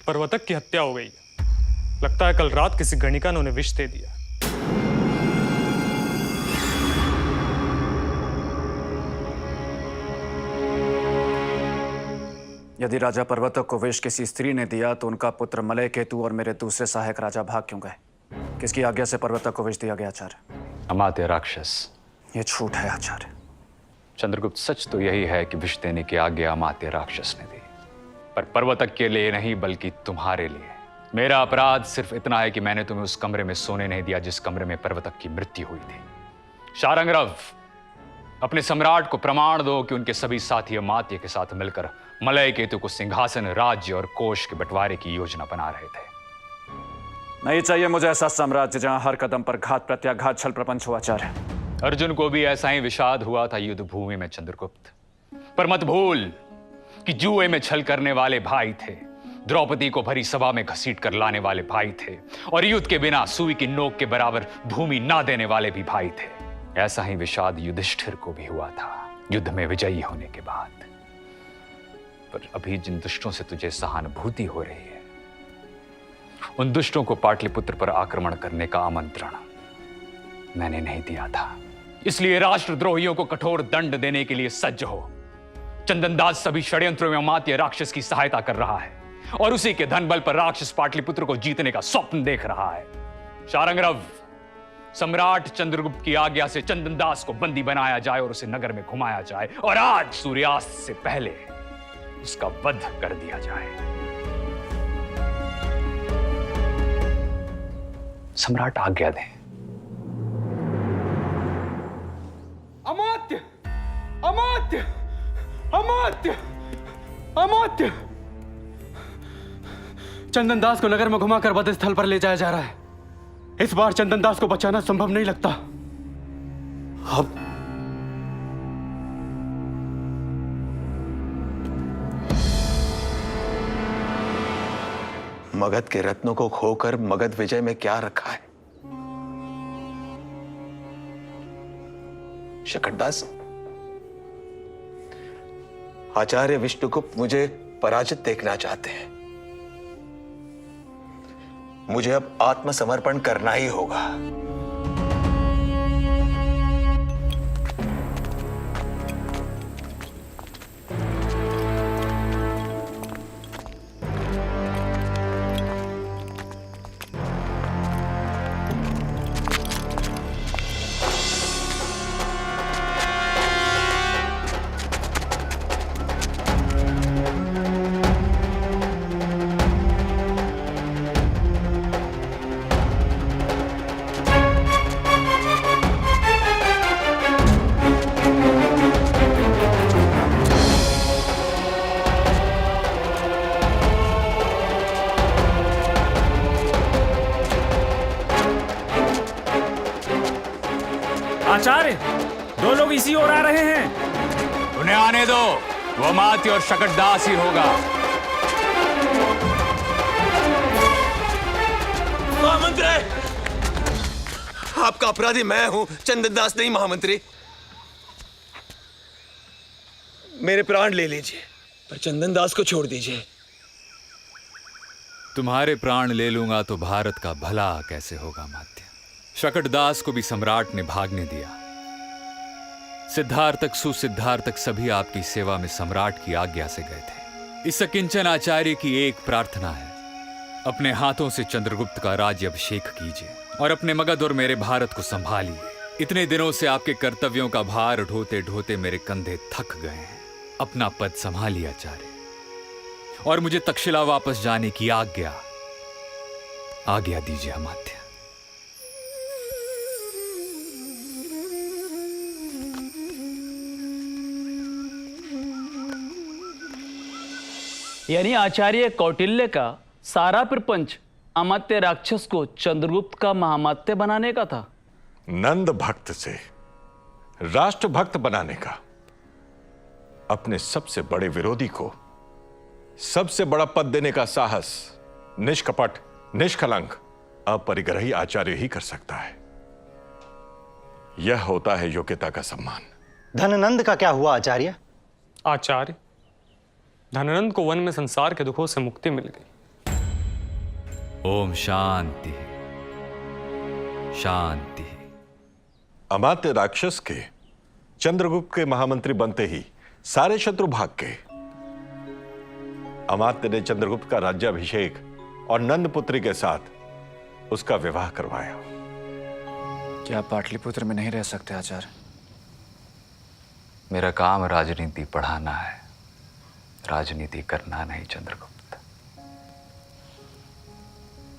S3: पर्वतक की हत्या हो गई। लगता है कल रात किसी गणिका ने उन्हें विष दे दिया।
S1: यदि राजा पर्वतक को विष किसी स्त्री ने दिया तो उनका पुत्र मलय केतु और मेरे दूसरे सहायक राजा भाग क्यों गए? किसकी आज्ञा से पर्वतक को विष दिया गया आचार्य?
S2: अमात्य राक्षस।
S1: ये झूठ है आचार्य।
S2: चंद्रगुप्त, सच तो यही है कि विष देने की आज्ञा अमात्य राक्षस ने दी, पर पर्वतक के लिए नहीं बल्कि तुम्हारे लिए। मेरा अपराध सिर्फ इतना है कि मैंने तुम्हें उस कमरे में सोने नहीं दिया जिस कमरे में पर्वतक की मृत्यु हुई थी। शारंगरव, अपने सम्राट को प्रमाण दो कि उनके सभी साथी अमात्य के साथ मिलकर मलय केतु को सिंहासन, राज्य और कोष के बंटवारे की योजना बना रहे थे।
S1: नहीं चाहिए मुझे ऐसा साम्राज्य जहां हर कदम पर घात प्रत्याघात छल प्रपंच हुआ आचार्य।
S2: अर्जुन को भी ऐसा ही विषाद हुआ था युद्ध भूमि में चंद्रगुप्त। पर मत भूल कि जुए में छल करने वाले भाई थे, द्रौपदी को भरी सभा में घसीट कर लाने वाले भाई थे, और युद्ध के बिना सुई की नोक के बराबर भूमि ना देने वाले भी भाई थे। ऐसा ही विषाद युधिष्ठिर को भी हुआ था युद्ध में विजयी होने के बाद। पर अभी जिन दुष्टों से तुझे सहानुभूति हो रही है, उन दुष्टों को पाटलिपुत्र पर आक्रमण करने का आमंत्रण मैंने नहीं दिया था। इसलिए राष्ट्रद्रोहियों को कठोर दंड देने के लिए सज्ज हो। चंदनदास सभी षड्यंत्रों में अमात्य राक्षस की सहायता कर रहा है और उसी के धन बल पर राक्षस पाटलिपुत्र को जीतने का स्वप्न देख रहा है। शारंगरव, सम्राट चंद्रगुप्त की आज्ञा से चंदनदास को बंदी बनाया जाए और उसे नगर में घुमाया जाए, और आज सूर्यास्त से पहले उसका वध कर दिया जाए। सम्राट आज्ञा दें।
S6: अमात्य, अमात्य, अमात्य, अमात्य! चंदनदास को नगर में घुमाकर वध स्थल पर ले जाया जा रहा है। इस बार चंदनदास को बचाना संभव नहीं लगता।
S13: अब
S7: मगध के रत्नों को खोकर मगध विजय में क्या रखा है? शकटदास, आचार्य विष्णुगुप्त मुझे पराजित देखना चाहते हैं। मुझे अब आत्मसमर्पण करना ही होगा।
S12: आचार्य, दो लोग इसी ओर आ रहे हैं। उन्हें आने दो, वो अमात्य और शकटदास ही होगा।
S7: महामंत्री, आपका अपराधी मैं हूं, चंदनदास नहीं। महामंत्री, मेरे प्राण ले लीजिए, पर चंदनदास को छोड़ दीजिए।
S2: तुम्हारे प्राण ले लूंगा तो भारत का भला कैसे होगा मात्य? शकटदास को भी सम्राट ने भागने दिया। सिद्धार्थक सुसिद्धार्थक सभी आपकी सेवा में सम्राट की आज्ञा से गए थे। इस अकिंचन आचार्य की एक प्रार्थना है, अपने हाथों से चंद्रगुप्त का राज्य अभिषेक कीजिए और अपने मगध और मेरे भारत को संभालिए। इतने दिनों से आपके कर्तव्यों का भार ढोते ढोते मेरे कंधे थक गए हैं। अपना पद संभालिए आचार्य, और मुझे तक्षशिला वापस जाने की आज्ञा दीजिए अमात्य।
S5: यानी आचार्य कौटिल्य का सारा प्रपंच अमात्य राक्षस को चंद्रगुप्त का महामात्य बनाने का था।
S4: नंद भक्त से राष्ट्र भक्त बनाने का, अपने सबसे बड़े विरोधी को सबसे बड़ा पद देने का साहस निष्कपट, निष्कलंक, अपरिग्रही आचार्य ही कर सकता है। यह होता है योग्यता का सम्मान।
S14: धननंद का क्या हुआ आचार्य?
S3: आचार्य, धननंद को वन में संसार के दुखों से मुक्ति मिल गई।
S2: ओम शांति शांति।
S4: अमात्य राक्षस के चंद्रगुप्त के महामंत्री बनते ही सारे शत्रु भाग गए। अमात्य ने चंद्रगुप्त का राज्याभिषेक और नंद पुत्री के साथ उसका विवाह करवाया।
S1: क्या आप पाटलिपुत्र में नहीं रह सकते आचार्य?
S2: मेरा काम राजनीति पढ़ाना है, राजनीति करना नहीं चंद्रगुप्त।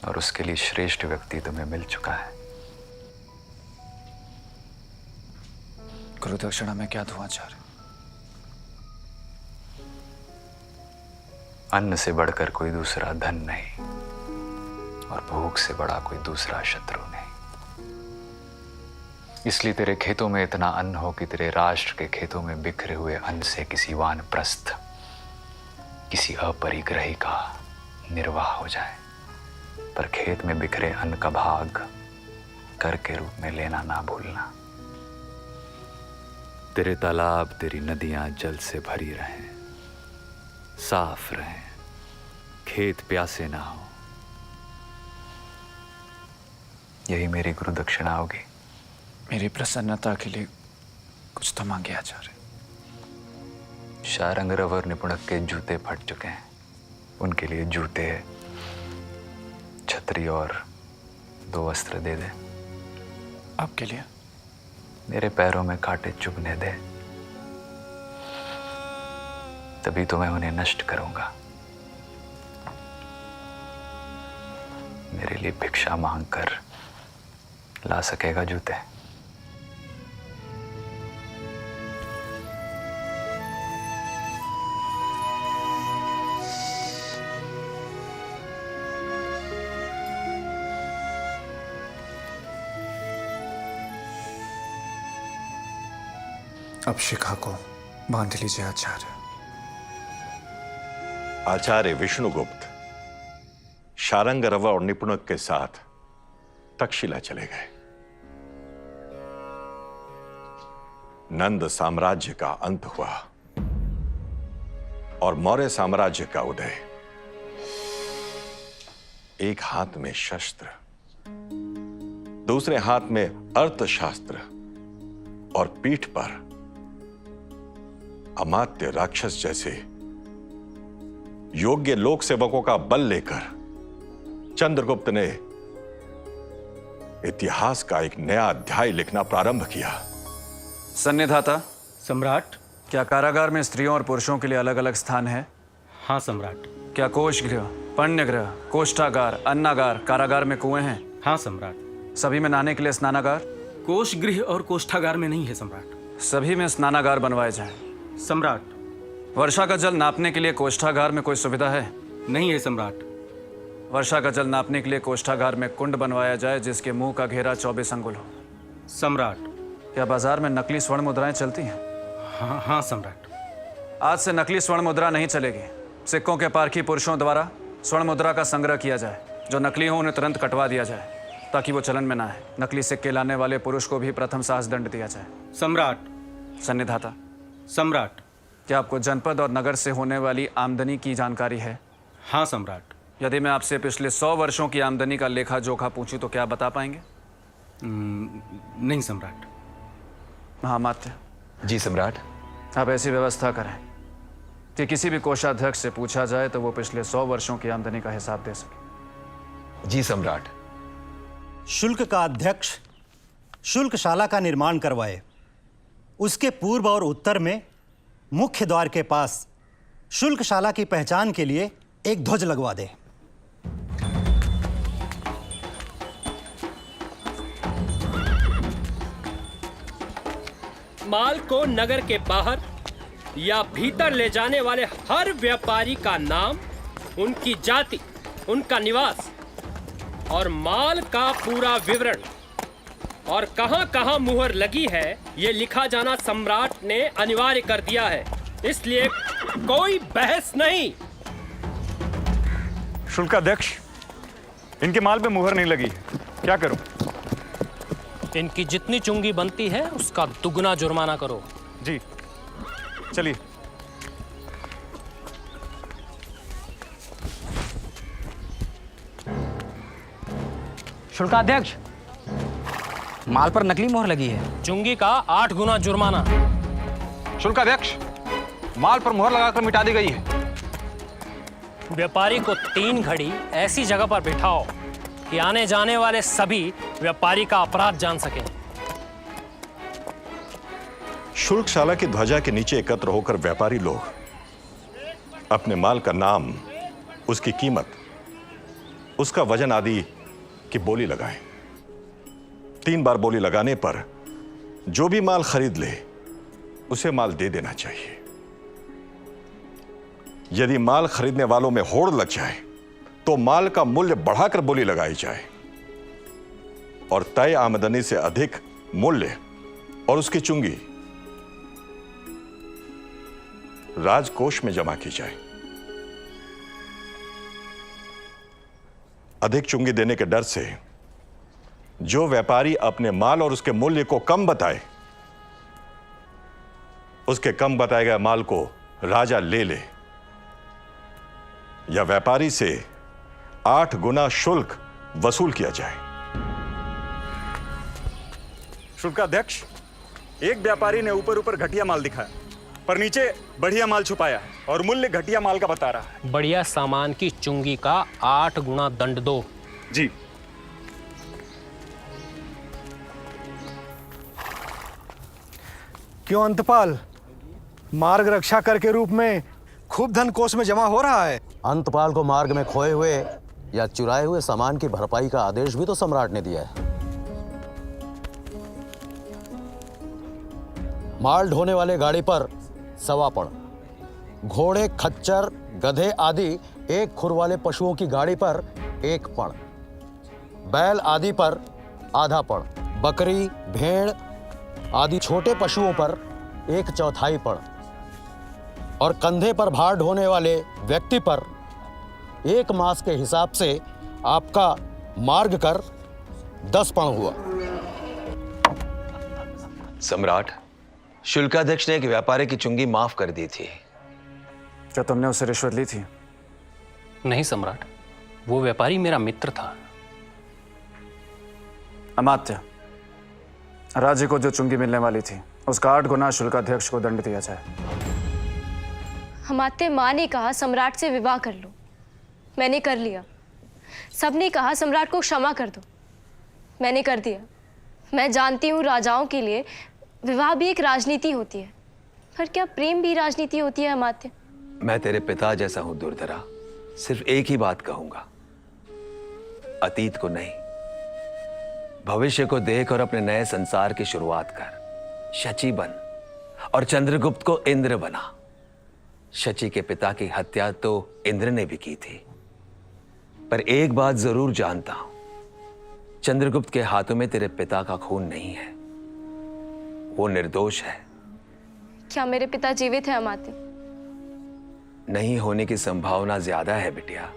S2: और उसके लिए श्रेष्ठ व्यक्ति तुम्हें मिल चुका है।
S1: गुरुदक्षिणा में क्या दूं आचार्य?
S2: अन्न से बढ़कर कोई दूसरा धन नहीं, और भूख से बड़ा कोई दूसरा शत्रु नहीं। इसलिए तेरे खेतों में इतना अन्न हो कि तेरे राष्ट्र के खेतों में बिखरे हुए अन्न से किसी वानप्रस्थ, किसी अपरिग्रही का निर्वाह हो जाए। पर खेत में बिखरे अन्न का भाग कर के रूप में लेना ना भूलना। तेरे तालाब, तेरी नदियां जल से भरी रहें, साफ रहें, खेत प्यासे ना हो। यही मेरी गुरु दक्षिणा होगी।
S1: मेरी प्रसन्नता के लिए कुछ तो मांगे आचार्य।
S2: शारंगरव और निपुणक के जूते फट चुके हैं, उनके लिए जूते, छतरी और 2 वस्त्र दे दे।
S1: आपके लिए?
S2: मेरे पैरों में कांटे चुभने दे, तभी तो मैं उन्हें नष्ट करूंगा। मेरे लिए भिक्षा मांगकर ला सकेगा जूते?
S1: अब शिखा को बांध लीजिए आचार्य।
S4: आचार्य विष्णुगुप्त शारंगरव और निपुणक के साथ तक्षशिला चले गए। नंद साम्राज्य का अंत हुआ और मौर्य साम्राज्य का उदय। एक हाथ में शस्त्र, दूसरे हाथ में अर्थशास्त्र और पीठ पर अमात्य राक्षस जैसे योग्य लोक सेवकों का बल लेकर चंद्रगुप्त ने इतिहास का एक नया अध्याय लिखना प्रारंभ किया।
S1: सन्निधाता
S6: सम्राट।
S1: क्या कारागार में स्त्रियों और पुरुषों के लिए अलग अलग स्थान है?
S6: हाँ सम्राट।
S1: क्या कोष गृह, पण्य गृह, कोष्ठागार, अन्नागार, कारागार में कुएं हैं?
S6: हाँ सम्राट।
S1: सभी में नहाने के लिए स्नानागार?
S6: कोष गृह और कोष्ठागार में नहीं है सम्राट।
S1: सभी में स्नानागार बनवाए जाएं।
S6: सम्राट।
S1: वर्षा का जल नापने के लिए कोष्ठागार में कोई सुविधा है?
S6: नहीं है सम्राट।
S1: वर्षा का जल नापने के लिए कोष्ठागार में कुंड बनवाया जाए जिसके मुंह का घेरा 24 अंगुल हो।
S6: सम्राट।
S1: क्या बाजार में नकली स्वर्ण मुद्राएं चलती हैं?
S6: हाँ हाँ सम्राट।
S1: आज से नकली स्वर्ण मुद्रा नहीं चलेगी। सिक्कों के पारखी पुरुषों द्वारा स्वर्ण मुद्रा का संग्रह किया जाए। जो नकली हो उन्हें तुरंत कटवा दिया जाए ताकि वो चलन में ना आए। नकली सिक्के लाने वाले पुरुष को भी प्रथम साहस दंड दिया जाए।
S6: सम्राट।
S1: सन्निधाता।
S6: सम्राट।
S1: क्या आपको जनपद और नगर से होने वाली आमदनी की जानकारी है?
S6: हाँ सम्राट।
S1: यदि मैं आपसे पिछले 100 वर्षों की आमदनी का लेखा जोखा पूछूं तो क्या बता पाएंगे?
S6: नहीं सम्राट।
S1: महामात्य।
S7: जी सम्राट।
S1: आप ऐसी व्यवस्था करें कि किसी भी कोषाध्यक्ष से पूछा जाए तो वो पिछले 100 वर्षों की आमदनी का हिसाब दे सके।
S7: जी सम्राट।
S14: शुल्क का अध्यक्ष शुल्कशाला का निर्माण करवाए। उसके पूर्व और उत्तर में मुख्य द्वार के पास शुल्कशाला की पहचान के लिए एक ध्वज लगवा दे।
S15: माल को नगर के बाहर या भीतर ले जाने वाले हर व्यापारी का नाम, उनकी जाति, उनका निवास और माल का पूरा विवरण और कहां-कहां मुहर लगी है ये लिखा जाना सम्राट ने अनिवार्य कर दिया है। इसलिए कोई बहस नहीं।
S3: शुल्काध्यक्ष, इनके माल पे मुहर नहीं लगी, क्या करूं?
S15: इनकी जितनी चुंगी बनती है उसका दुगना जुर्माना करो।
S3: जी चलिए।
S12: शुल्काध्यक्ष, माल पर नकली मोहर लगी है।
S15: चुंगी का 8 गुना जुर्माना।
S12: शुल्काध्यक्ष, माल पर मोहर लगाकर मिटा दी गई है।
S15: व्यापारी को 3 घड़ी ऐसी जगह पर बिठाओ कि आने जाने वाले सभी व्यापारी का अपराध जान सकें।
S4: शुल्कशाला की ध्वजा के नीचे एकत्र होकर व्यापारी लोग अपने माल का नाम, उसकी कीमत, उसका वजन आदि की बोली लगाएं। 3 बार बोली लगाने पर जो भी माल खरीद ले उसे माल दे देना चाहिए। यदि माल खरीदने वालों में होड़ लग जाए तो माल का मूल्य बढ़ाकर बोली लगाई जाए और तय आमदनी से अधिक मूल्य और उसकी चुंगी राजकोष में जमा की जाए। अधिक चुंगी देने के डर से जो व्यापारी अपने माल और उसके मूल्य को कम बताए, उसके कम बताए गए माल को राजा ले ले या व्यापारी से 8 गुना शुल्क वसूल किया जाए।
S3: शुल्काध्यक्ष, एक व्यापारी ने ऊपर ऊपर घटिया माल दिखाया पर नीचे बढ़िया माल छुपाया और मूल्य घटिया माल का बता रहा है।
S15: बढ़िया सामान की चुंगी का 8 गुना दंड दो।
S3: जी।
S16: क्यों अंतपाल, मार्ग रक्षा कर के रूप में खूब धन कोष में जमा हो रहा है।
S17: अंतपाल को मार्ग में खोए हुए या चुराए हुए सामान की भरपाई का आदेश भी तो सम्राट ने दिया है। माल ढोने वाले गाड़ी पर 1.25 पण, घोड़े, खच्चर, गधे आदि 1 खुर वाले पशुओं की गाड़ी पर 1 पण, बैल आदि पर आधा पण, बकरी, भेड़ आदि छोटे पशुओं पर 1/4 पण और कंधे पर भार ढोने वाले व्यक्ति पर 1 मास के हिसाब से आपका मार्ग कर 10 पण हुआ।
S7: सम्राट, शुल्काध्यक्ष ने एक व्यापारी की चुंगी माफ कर दी थी।
S1: क्या तुमने उससे रिश्वत ली थी?
S15: नहीं सम्राट, वो व्यापारी मेरा मित्र था।
S1: अमात्य, राज्य को जो चुंगी मिलने वाली थी उसका 8 गुना शुल्काध्यक्ष को दंड दिया जाए।
S18: अमात्य, माँ ने कहा सम्राट से विवाह कर लो, मैंने कर लिया। सबने कहा सम्राट को क्षमा कर दो, मैंने कर दिया। मैं जानती हूँ राजाओं के लिए विवाह भी एक राजनीति होती है, पर क्या प्रेम भी राजनीति होती है अमात्य?
S7: मैं तेरे पिता जैसा हूं दुर्धरा, सिर्फ एक ही बात कहूंगा, अतीत को नहीं, भविष्य को देख और अपने नए संसार की शुरुआत कर। शची बन और चंद्रगुप्त को इंद्र बना। शची के पिता की हत्या तो इंद्र ने भी की थी, पर एक बात जरूर जानता हूं, चंद्रगुप्त के हाथों में तेरे पिता का खून नहीं है, वो निर्दोष है।
S18: क्या मेरे पिता जीवित हैं अमात्य?
S7: नहीं होने की संभावना ज्यादा है बिटिया।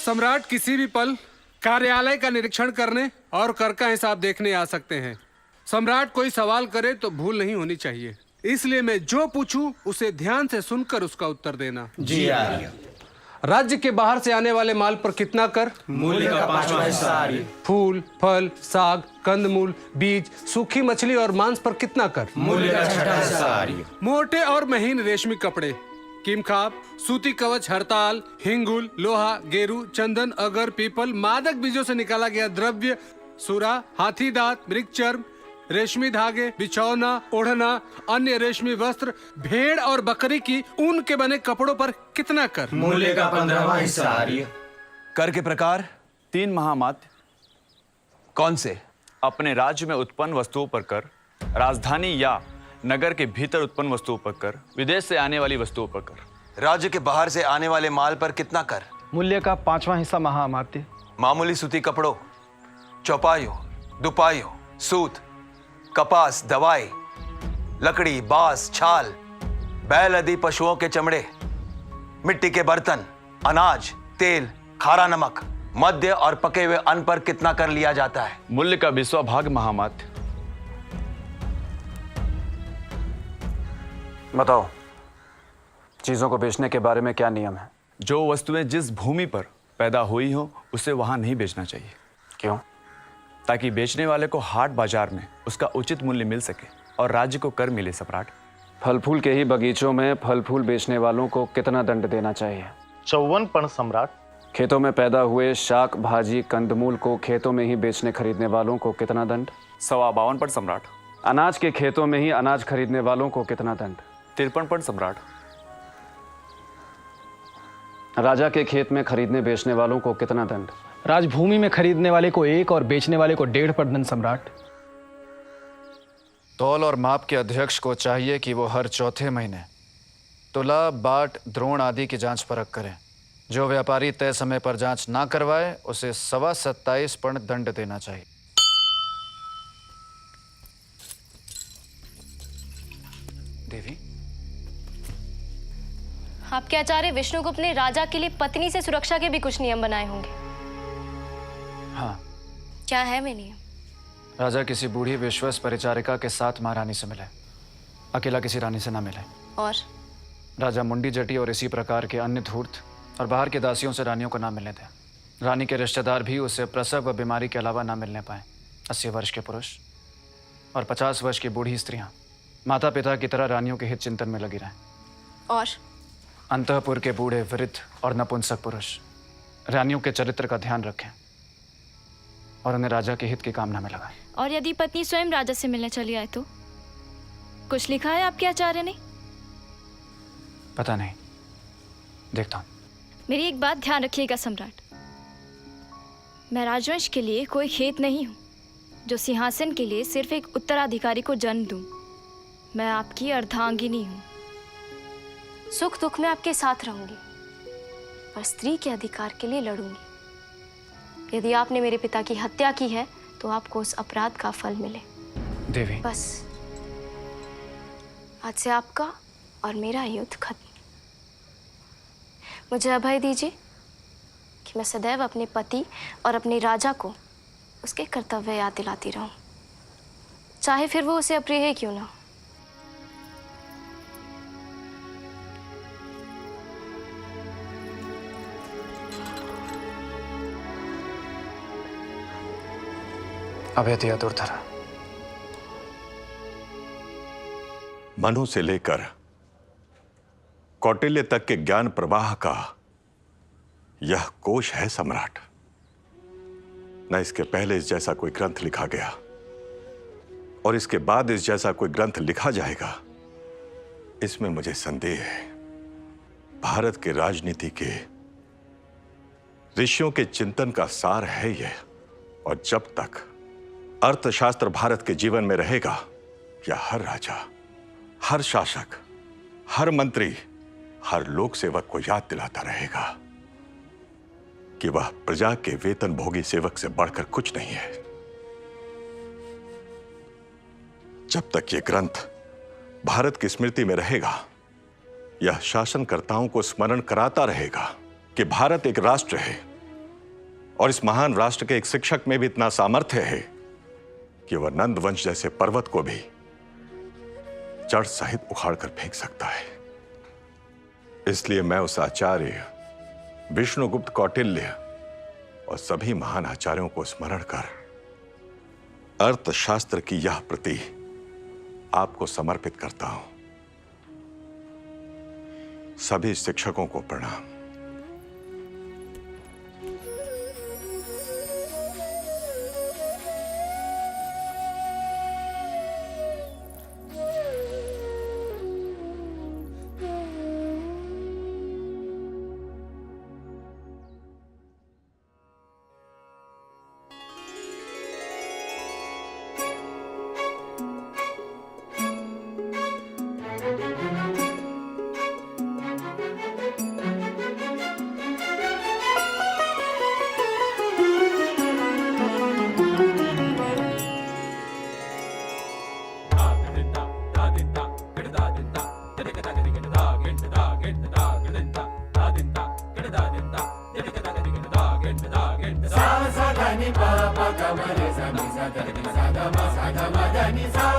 S6: सम्राट किसी भी पल कार्यालय का निरीक्षण करने और कर का हिसाब देखने आ सकते हैं। सम्राट कोई सवाल करे तो भूल नहीं होनी चाहिए, इसलिए मैं जो पूछूं उसे ध्यान से सुनकर उसका उत्तर देना।
S10: जी आर्य।
S6: राज्य के बाहर से आने वाले माल पर कितना कर?
S10: मूल्य का 5वां हिस्सा आर्य।
S6: फूल, फल, साग, कंदमूल, बीज, सूखी मछली और मांस पर कितना कर?
S10: मूल्य का 6वां हिस्सा आर्य।
S6: मोटे और महीन रेशमी कपड़े, कीमखाब, सूती कवच, हड़ताल, हिंगुल, लोहा, गेरू, चंदन, अगर, पीपल, मादक बीजों से निकाला गया द्रव्य, सुरा, हाथी दांत, मृगचर्म, रेशमी धागे, बिछौना, ओढ़ना, अन्य रेशमी वस्त्र, भेड़ और बकरी की ऊन के बने कपड़ों पर कितना कर?
S10: मूल्य का 15वां हिस्सा आर्य।
S7: कर के प्रकार
S12: 3 महामात्य।
S7: कौन से?
S12: अपने राज्य में उत्पन्न वस्तुओं पर कर, राजधानी या नगर के भीतर उत्पन्न वस्तुओं पर कर, विदेश से आने वाली वस्तुओं पर कर।
S7: राज्य के बाहर से आने वाले माल पर कितना कर?
S9: मूल्य का 5वां हिस्सा महाअमात्य।
S7: मामूली सूती कपड़ों, चौपाइयों, दुपाइयों, सूत, कपास, दवाई, लकड़ी, बांस, छाल, बैल आदि पशुओं के चमड़े, मिट्टी के बर्तन, अनाज, तेल, खारा नमक, मद्य और पके हुए अन्न पर कितना कर लिया जाता है?
S12: मूल्य का 20वां भाग महामात्य।
S1: बताओ, चीजों को बेचने के बारे में क्या नियम है?
S12: जो वस्तुएं जिस भूमि पर पैदा हुई हो उसे वहां नहीं बेचना चाहिए।
S1: क्यों?
S12: ताकि बेचने वाले को हाट बाजार में उसका उचित मूल्य मिल सके और राज्य को कर मिले। सम्राट,
S1: फल फूल के ही बगीचों में फल फूल बेचने वालों को कितना दंड देना चाहिए?
S16: 54 पण सम्राट।
S1: खेतों में पैदा हुए शाक भाजी कंदमूल को खेतों में ही बेचने खरीदने वालों को कितना दंड?
S12: 52 पण सम्राट।
S1: अनाज के खेतों में ही अनाज खरीदने वालों को कितना दंड?
S12: 53 पण सम्राट।
S1: राजा के खेत में खरीदने बेचने वालों को कितना दंड?
S9: राजभूमि में खरीदने वाले को 1 और बेचने वाले को 1.5 पर दंड सम्राट।
S1: तौल और माप के अध्यक्ष को चाहिए कि वो हर चौथे महीने तुला, बाट, द्रोण आदि की जांच परख करें। जो व्यापारी तय समय पर जांच ना करवाए उसे 27.25 पण दंड देना चाहिए। देवी,
S18: आपके आचार्य विष्णुगुप्त ने राजा के लिए पत्नी से सुरक्षा के भी कुछ नियम बनाए होंगे।
S1: हाँ।
S18: क्या है वे नियम?
S1: राजा किसी बूढ़ी विश्वस्त परिचारिका के साथ महारानी से मिले, अकेला किसी रानी से ना मिले।
S18: और
S1: राजा मुंडी जटी और इसी प्रकार के अन्य धूर्त और बाहर के दासियों से रानियों को ना मिलने दें। रानी के रिश्तेदार भी उसे प्रसव व बीमारी के अलावा ना मिलने पाए। 80 वर्ष के पुरुष और 50 वर्ष की बूढ़ी स्त्रियां माता पिता की तरह रानियों के हित चिंतन में लगी रहें।
S18: और
S1: अंतःपुर के बूढ़े, वृद्ध और नपुंसक पुरुष रानियों के चरित्र का ध्यान रखें और उन्हें राजा के हित की कामना में लगाएं।
S18: और यदि पत्नी स्वयं राजा से मिलने चली आए तो? कुछ लिखा है आपके आचार्य ने?
S1: पता नहीं, देखता हूं।
S18: मेरी एक बात ध्यान रखिएगा सम्राट, मैं राजवंश के लिए कोई खेत नहीं हूं जो सिंहासन के लिए सिर्फ एक उत्तराधिकारी को जन्म दूं। मैं आपकी अर्धांगिनी हूं। सुख दुख में आपके साथ रहूंगी, पर स्त्री के अधिकार के लिए लड़ूंगी। यदि आपने मेरे पिता की हत्या की है तो आपको उस अपराध का फल मिले।
S1: देवी,
S18: बस आज से आपका और मेरा युद्ध खत्म। मुझे अभय दीजिए कि मैं सदैव अपने पति और अपने राजा को उसके कर्तव्य याद दिलाती रहूं, चाहे फिर वो उसे अप्रिय है क्यों ना।
S1: अभेद्य दुर्धरा।
S4: मनु से लेकर कौटिल्य तक के ज्ञान प्रवाह का यह कोश है सम्राट। न इसके पहले इस जैसा कोई ग्रंथ लिखा गया और इसके बाद इस जैसा कोई ग्रंथ लिखा जाएगा, इसमें मुझे संदेह है। भारत के राजनीति के ऋषियों के चिंतन का सार है यह, और जब तक अर्थशास्त्र भारत के जीवन में रहेगा, या हर राजा, हर शासक, हर मंत्री, हर लोक सेवक को याद दिलाता रहेगा कि वह प्रजा के वेतन भोगी सेवक से बढ़कर कुछ नहीं है। जब तक यह ग्रंथ भारत की स्मृति में रहेगा, यह शासनकर्ताओं को स्मरण कराता रहेगा कि भारत एक राष्ट्र है, और इस महान राष्ट्र के एक शिक्षक में भी इतना सामर्थ्य है कि वह नंद वंश जैसे पर्वत को भी जड़ सहित उखाड़ कर फेंक सकता है। इसलिए मैं उस आचार्य विष्णुगुप्त कौटिल्य और सभी महान आचार्यों को स्मरण कर अर्थशास्त्र की यह प्रति आपको समर्पित करता हूं। सभी शिक्षकों को प्रणाम।
S19: Sa